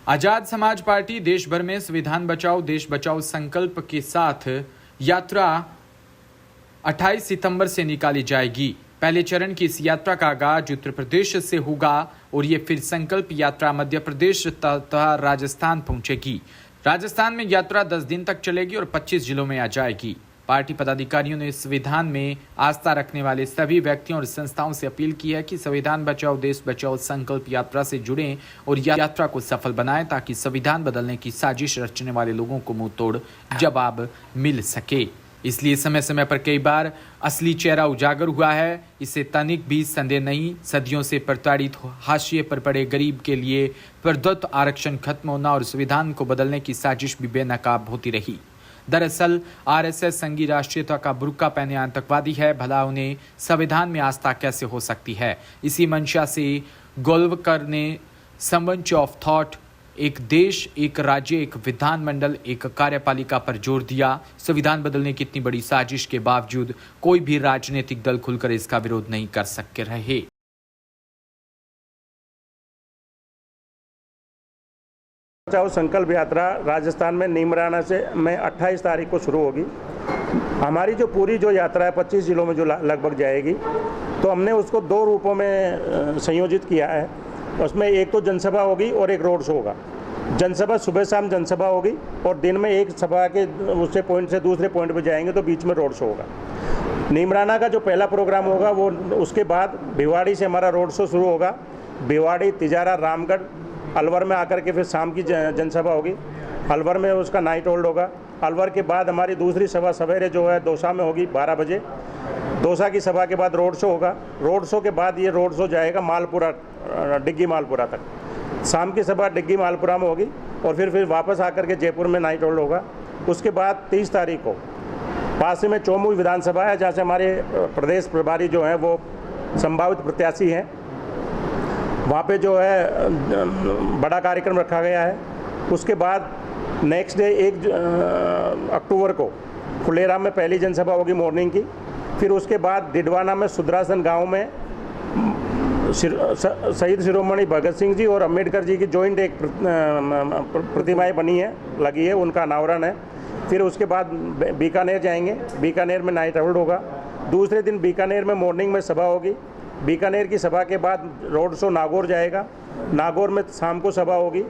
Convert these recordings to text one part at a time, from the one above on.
Azad Samaj party देश भर में संविधान बचाओ देश बचाओ संकल्प के साथ यात्रा 28 सितंबर से निकाली जाएगी। पहले चरण की इस यात्रा का आगाज उत्तर प्रदेश से होगा और ये फिर संकल्प यात्रा मध्य प्रदेश तथा राजस्थान पहुंचेगी। राजस्थान में यात्रा 10 दिन तक चलेगी और 25 जिलों में आ जाएगी। पार्टी पदाधिकारियों ने संविधान में आस्था रखने वाले सभी व्यक्तियों और संस्थाओं से अपील की है कि संविधान बचाओ देश बचाओ संकल्प यात्रा से जुड़ें और यात्रा को सफल बनाएं ताकि संविधान बदलने की साजिश रचने वाले लोगों को मुंह तोड़ जवाब मिल सके। इसलिए समय समय पर कई बार असली चेहरा उजागर हुआ है। इससे तनिक भी संदेह नहीं। सदियों से प्रताड़ित हाशिए पर पड़े गरीब के लिए प्रदत्त आरक्षण खत्म होना और संविधान को बदलने की साजिश भी बेनकाब होती रही। दरअसल आरएसएस संघी राष्ट्रीयता का बुर्का पहने आतंकवादी है, भला उन्हें संविधान में आस्था कैसे हो सकती है। इसी मंशा से गोलवकर ने समवंच ऑफ थॉट, एक देश एक राज्य एक विधानमंडल एक कार्यपालिका पर जोर दिया। संविधान बदलने की इतनी बड़ी साजिश के बावजूद कोई भी राजनीतिक दल खुलकर इसका विरोध नहीं कर सके रहे। बचाओ संकल्प यात्रा राजस्थान में नीमराना से 28 तारीख को शुरू होगी। हमारी जो पूरी यात्रा है 25 जिलों में जो लगभग जाएगी, तो हमने उसको 2 रूपों में संयोजित किया है। उसमें एक तो जनसभा होगी और एक रोड शो होगा। जनसभा सुबह शाम जनसभा होगी और दिन में एक सभा के उससे पॉइंट से दूसरे पॉइंट पे जाएंगे, तो बीच में रोड शो होगा। नीमराना का जो पहला प्रोग्राम होगा वो उसके बाद भिवाड़ी से हमारा रोड शो शुरू होगा। भिवाड़ी, तिजारा, रामगढ़, अलवर में आकर के फिर शाम की जनसभा होगी। अलवर में उसका नाइट होल्ड होगा। अलवर के बाद हमारी दूसरी सभा सवेरे दौसा में होगी 12 बजे। दौसा की सभा के बाद रोड शो होगा। रोड शो के बाद ये रोड शो जाएगा मालपुरा, डिग्गी मालपुरा तक। शाम की सभा डिग्गी मालपुरा में होगी और फिर वापस आकर के जयपुर में नाइट होल्ड होगा। उसके बाद 30 तारीख को पास में चौमू विधानसभा है, जहाँ से हमारे प्रदेश प्रभारी वो संभावित प्रत्याशी हैं। वहाँ पे बड़ा कार्यक्रम रखा गया है। उसके बाद नेक्स्ट डे 1 अक्टूबर को फुलेरा में पहली जनसभा होगी मॉर्निंग की। फिर उसके बाद डिडवाना में सुदरासन गांव में शहीद शिरोमणि भगत सिंह जी और अम्बेडकर जी की जॉइंट एक प्रतिमाएँ बनी है, लगी है, उनका अनावरण है। फिर उसके बाद बीकानेर जाएंगे। बीकानेर में नाइट होल्ड होगा। दूसरे दिन बीकानेर में मॉर्निंग में सभा होगी। बीकानेर की सभा के बाद रोड शो नागौर जाएगा। नागौर में शाम को सभा होगी।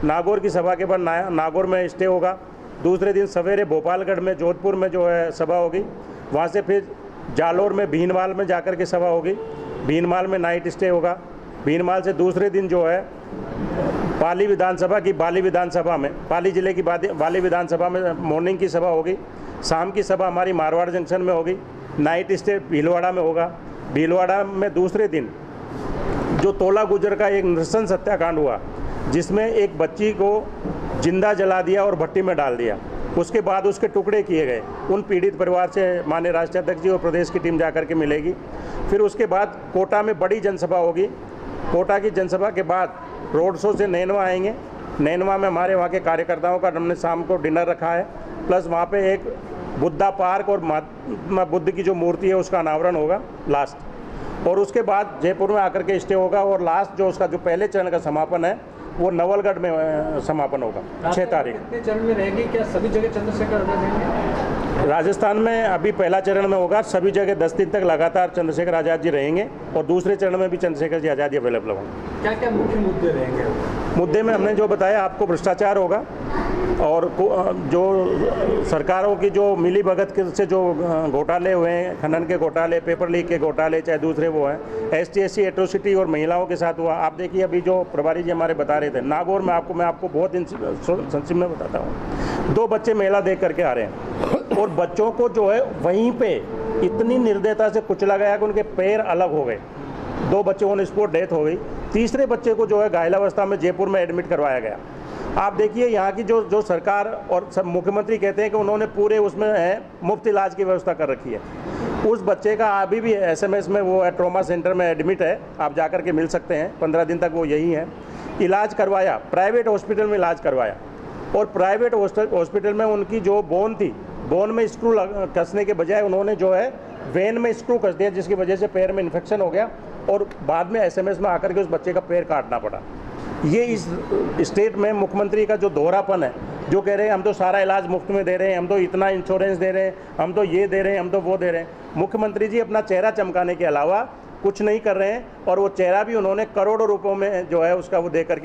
नागौर की सभा के बाद नागौर में स्टे होगा। दूसरे दिन सवेरे भोपालगढ़ में, जोधपुर में सभा होगी। वहाँ से फिर जालोर में, भीनमाल में जाकर के सभा होगी। भीनमाल में नाइट स्टे होगा। भीनमाल से दूसरे दिन पाली विधानसभा की पाली जिले की बाली विधानसभा में मॉर्निंग की सभा होगी। शाम की सभा हमारी मारवाड़ जंक्शन में होगी। नाइट स्टे भीलवाड़ा में होगा। भीलवाड़ा में दूसरे दिन तोला गुजर का एक नृशंस हत्याकांड हुआ, जिसमें एक बच्ची को जिंदा जला दिया और भट्टी में डाल दिया। उसके बाद उसके टुकड़े किए गए। उन पीड़ित परिवार से माननीय राष्ट्रीय अध्यक्ष जी और प्रदेश की टीम जाकर के मिलेगी। फिर उसके बाद कोटा में बड़ी जनसभा होगी। कोटा की जनसभा के बाद रोड शो से नैनवा आएंगे। नैनवा में हमारे वहाँ के कार्यकर्ताओं का हमने शाम को डिनर रखा है। प्लस वहाँ पे एक बुद्धा पार्क और महात्मा बुद्ध की जो मूर्ति है उसका अनावरण होगा लास्ट। और उसके बाद जयपुर में आकर के स्टे होगा और लास्ट उसका पहले चरण का समापन है वो नवलगढ़ में समापन होगा 6 तारीख। कितने चरण में रहेगी? क्या सभी जगह चंद्रशेखर आजाद रहेंगे? राजस्थान में अभी पहला चरण में होगा। सभी जगह 10 दिन तक लगातार चंद्रशेखर आजाद जी रहेंगे और दूसरे चरण में भी चंद्रशेखर जी आजाद जी अवेलेबल होंगे। क्या क्या मुख्य मुद्दे रहेंगे? मुद्दे में हमने जो बताया आपको, भ्रष्टाचार होगा और जो सरकारों की जो मिली भगत से घोटाले हुए हैं, खनन के घोटाले, पेपर लीक के घोटाले, चाहे दूसरे वो हैं, ST/SC एट्रोसिटी और महिलाओं के साथ हुआ। आप देखिए अभी जो प्रभारी जी हमारे बता रहे थे, नागौर में मैं आपको बहुत संक्षिप्त में बताता हूँ। 2 बच्चे मेला देख करके आ रहे हैं और बच्चों को वहीं पे इतनी निर्दयता से कुचला गया कि उनके पैर अलग हो गए। 2 बच्चे ऑन स्पॉट डेथ हो गई। तीसरे बच्चे को घायलावस्था में जयपुर में एडमिट करवाया गया। आप देखिए यहाँ की जो सरकार और सब मुख्यमंत्री कहते हैं कि उन्होंने पूरे उसमें मुफ्त इलाज की व्यवस्था कर रखी है। उस बच्चे का अभी भी SMS में वो ट्रॉमा सेंटर में एडमिट है, आप जाकर के मिल सकते हैं। 15 दिन तक वो यही है। इलाज करवाया, प्राइवेट हॉस्पिटल में इलाज करवाया और प्राइवेट हॉस्पिटल में उनकी जो बोन थी, बोन में स्क्रू कसने के बजाय उन्होंने वेन में स्क्रू कस दिया, जिसकी वजह से पैर में इन्फेक्शन हो गया और बाद में SMS में आकर के उस बच्चे का पैर काटना पड़ा। ये इस स्टेट में मुख्यमंत्री का जो दोहरापन है, जो कह रहे हैं हम तो सारा इलाज मुफ्त में दे रहे हैं, हम तो इतना इंश्योरेंस दे रहे हैं, हम तो ये दे रहे हैं, हम तो वो दे रहे हैं। मुख्यमंत्री जी अपना चेहरा चमकाने के अलावा कुछ नहीं कर रहे हैं, और वो चेहरा भी उन्होंने करोड़ों रुपयों में जो है उसका वो दे करके